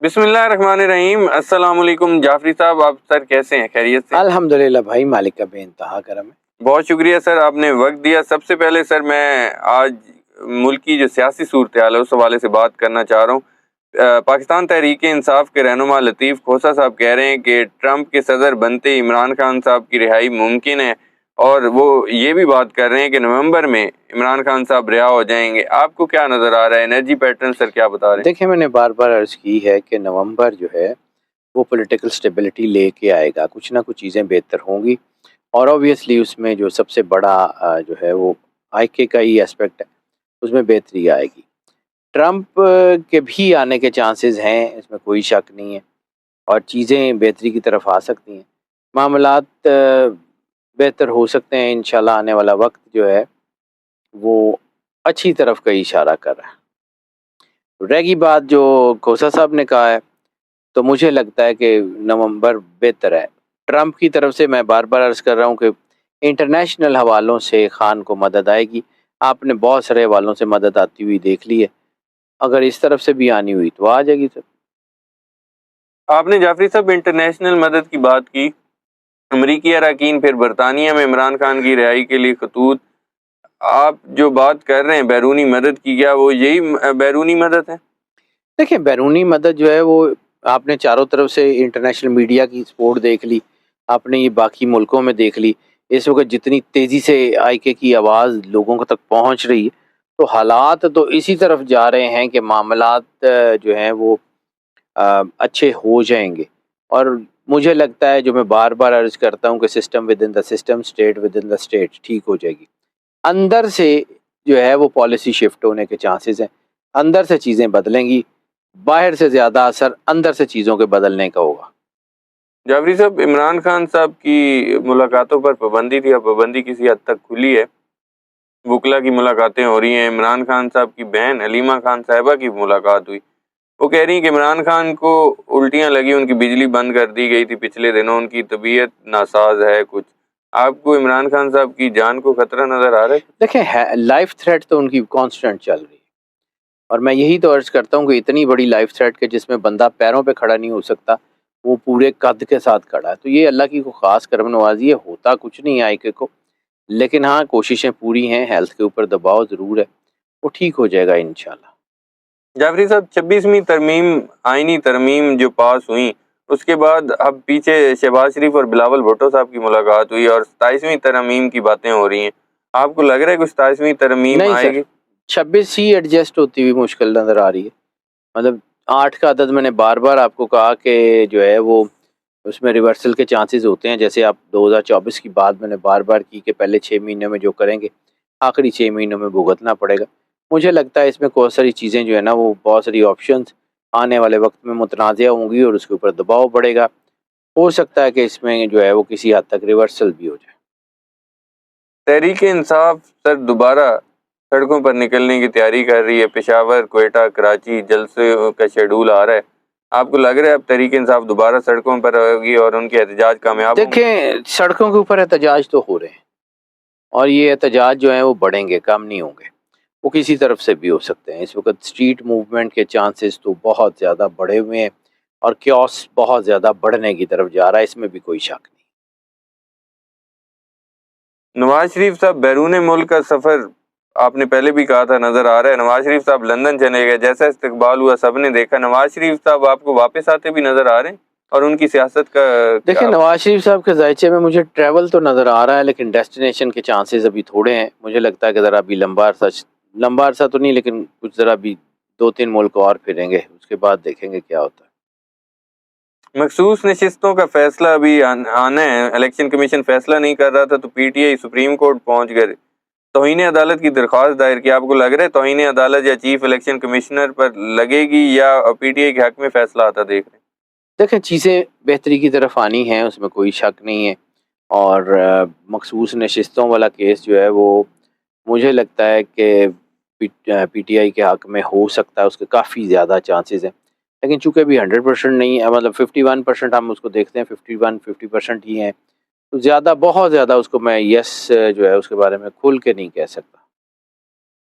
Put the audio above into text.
بسم اللہ الرحمن الرحیم۔ السلام علیکم جعفری صاحب، آپ سر کیسے ہیں؟ خیریت سے؟ الحمدللہ بھائی، مالک کا بے انتہا کرم ہے۔ بہت شکریہ سر، آپ نے وقت دیا۔ سب سے پہلے سر میں آج ملک کی جو سیاسی صورتحال ہے اس حوالے سے بات کرنا چاہ رہا ہوں۔ پاکستان تحریک انصاف کے رہنما لطیف کھوسہ صاحب کہہ رہے ہیں کہ ٹرمپ کے صدر بنتے عمران خان صاحب کی رہائی ممکن ہے، اور وہ یہ بھی بات کر رہے ہیں کہ نومبر میں عمران خان صاحب رہا ہو جائیں گے۔ آپ کو کیا نظر آ رہا ہے؟ انرجی پیٹرن سر کیا بتا رہے ہیں؟ دیکھیں، میں نے بار بار عرض کی ہے کہ نومبر جو ہے وہ پولیٹیکل سٹیبلٹی لے کے آئے گا، کچھ نہ کچھ چیزیں بہتر ہوں گی، اور اوبویسلی اس میں جو سب سے بڑا جو ہے وہ آئی کے کا ہی اسپیکٹ ہے، اس میں بہتری آئے گی۔ ٹرمپ کے بھی آنے کے چانسز ہیں، اس میں کوئی شک نہیں ہے، اور چیزیں بہتری کی طرف آ سکتی ہیں، معاملات بہتر ہو سکتے ہیں انشاءاللہ۔ آنے والا وقت جو ہے وہ اچھی طرف کا اشارہ کر رہا ہے۔ رہ گی بات جو کھوسہ صاحب نے کہا ہے، تو مجھے لگتا ہے کہ نومبر بہتر ہے۔ ٹرمپ کی طرف سے میں بار بار عرض کر رہا ہوں کہ انٹرنیشنل حوالوں سے خان کو مدد آئے گی۔ آپ نے بہت سارے حوالوں سے مدد آتی ہوئی دیکھ لی ہے، اگر اس طرف سے بھی آنی ہوئی تو آ جائے گی سر۔ آپ نے جعفری صاحب انٹرنیشنل مدد کی بات کی، امریکی اراکین پھر برطانیہ میں عمران خان کی رہائی کے لیے خطوط، آپ جو بات کر رہے ہیں بیرونی مدد کی، کیا وہ یہی بیرونی مدد ہے؟ دیکھیں، بیرونی مدد جو ہے وہ آپ نے چاروں طرف سے انٹرنیشنل میڈیا کی سپورٹ دیکھ لی، آپ نے یہ باقی ملکوں میں دیکھ لی، اس وقت جتنی تیزی سے آئی کے کی آواز لوگوں تک پہنچ رہی ہے، تو حالات تو اسی طرف جا رہے ہیں کہ معاملات جو ہیں وہ اچھے ہو جائیں گے۔ اور مجھے لگتا ہے، جو میں بار بار عرض کرتا ہوں، کہ system with in the system, state with in the state ٹھیک ہو جائے گی۔ اندر سے جو ہے وہ پالیسی شفٹ ہونے کے چانسز ہیں، اندر سے چیزیں بدلیں گی، باہر سے زیادہ اثر اندر سے چیزوں کے بدلنے کا ہوگا۔ جعفری صاحب، عمران خان صاحب کی ملاقاتوں پر پابندی تھی، اب پابندی کسی حد تک کھلی ہے، وکلا کی ملاقاتیں ہو رہی ہیں۔ عمران خان صاحب کی بہن حلیمہ خان صاحبہ کی ملاقات ہوئی، وہ کہہ رہی ہیں کہ عمران خان کو الٹیاں لگی، ان کی بجلی بند کر دی گئی تھی پچھلے دنوں، ان کی طبیعت ناساز ہے کچھ۔ آپ کو عمران خان صاحب کی جان کو خطرہ نظر آ رہا ہے؟ دیکھیں، لائف تھریٹ تو ان کی کانسٹنٹ چل رہی ہے، اور میں یہی تو عرض کرتا ہوں کہ اتنی بڑی لائف تھریٹ کہ جس میں بندہ پیروں پہ کھڑا نہیں ہو سکتا، وہ پورے قد کے ساتھ کھڑا ہے، تو یہ اللہ کی کوئی خاص کرم نوازی ہے، ہوتا کچھ نہیں آئی کے کو، لیکن ہاں کوششیں پوری ہیں، ہیلتھ کے اوپر دباؤ ضرور ہے، وہ ٹھیک ہو جائے گا انشاءاللہ۔ جعفری صاحب، 26ویں ترمیم، آئینی ترمیم جو پاس ہوئی، اس کے بعد اب پیچھے شہباز شریف اور بلاول بھٹو صاحب کی ملاقات ہوئی، اور 27ویں ترمیم کی باتیں ہو رہی ہیں۔ آپ کو لگ رہا ہے کہ 27ویں ترمیم نہیں آئے سر، گی؟ 26 ہی ایڈجسٹ ہوتی ہوئی مشکل نظر آ رہی ہے، مطلب 8 کا عدد میں نے بار بار آپ کو کہا کہ جو ہے وہ اس میں ریورسل کے چانسز ہوتے ہیں، جیسے آپ 2024 کی بات میں نے بار بار کی کہ پہلے 6 مہینے میں جو کریں گے آخری 6 مہینوں میں بھگتنا پڑے گا۔ مجھے لگتا ہے اس میں بہت ساری چیزیں جو ہے نا، وہ بہت ساری آپشنز آنے والے وقت میں متنازع ہوں گی، اور اس کے اوپر دباؤ پڑے گا، ہو سکتا ہے کہ اس میں جو ہے وہ کسی حد تک ریورسل بھی ہو جائے۔ تحریک انصاف سر دوبارہ سڑکوں پر نکلنے کی تیاری کر رہی ہے، پشاور، کوئٹہ، کراچی جلسے کا شیڈول آ رہا ہے۔ آپ کو لگ رہا ہے اب تحریک انصاف دوبارہ سڑکوں پر ہوگی اور ان کے احتجاج کامیاب ہوں گے؟ دیکھیں، سڑکوں کے اوپر احتجاج تو ہو رہے ہیں، اور یہ احتجاج جو ہیں وہ بڑھیں گے، کم نہیں ہوں گے، وہ کسی طرف سے بھی ہو سکتے ہیں۔ اس وقت اسٹریٹ موومنٹ کے چانسز تو بہت زیادہ بڑھے ہوئے ہیں، اور کیوس بہت زیادہ بڑھنے کی طرف جا رہا ہے، اس میں بھی کوئی شک نہیں۔ نواز شریف صاحب بیرون ملک کا سفر، آپ نے پہلے بھی کہا تھا، نظر آ رہا ہے۔ نواز شریف صاحب لندن چلے گئے، جیسا استقبال ہوا سب نے دیکھا۔ نواز شریف صاحب آپ کو واپس آتے بھی نظر آ رہے ہیں، اور ان کی سیاست کا دیکھیں، نواز شریف صاحب کے ذائچے میں مجھے ٹریول تو نظر آ رہا ہے، لیکن ڈیسٹینیشن کے چانسز ابھی تھوڑے ہیں۔ مجھے لگتا ہے کہ ذرا ابھی لمبا عرصہ تو نہیں، لیکن کچھ ذرا بھی 2-3 ملک اور پھریں گے، اس کے بعد دیکھیں گے کیا ہوتا ہے۔ مخصوص نشستوں کا فیصلہ ابھی آنا ہے، الیکشن کمیشن فیصلہ نہیں کر رہا تھا تو P T I supreme court پہنچ گئے، توہین عدالت کی درخواست دائر کی۔ آپ کو لگ رہا ہے توہین عدالت یا چیف الیکشن کمشنر پر لگے گی، یا پی ٹی آئی کے حق میں فیصلہ آتا دیکھ رہے ہیں؟ دیکھیں، چیزیں بہتری کی طرف آنی ہیں، اس میں کوئی شک نہیں ہے، اور مخصوص نشستوں والا کیس جو ہے وہ مجھے لگتا ہے کہ پی ٹی آئی کے حق میں ہو سکتا ہے، اس کے کافی زیادہ چانسز ہیں، لیکن چونکہ ابھی 100% نہیں ہے، مطلب 51% ہم اس کو دیکھتے ہیں، 50% ہی ہیں، تو بہت زیادہ اس کو میں یس جو ہے اس کے بارے میں کھل کے نہیں کہہ سکتا۔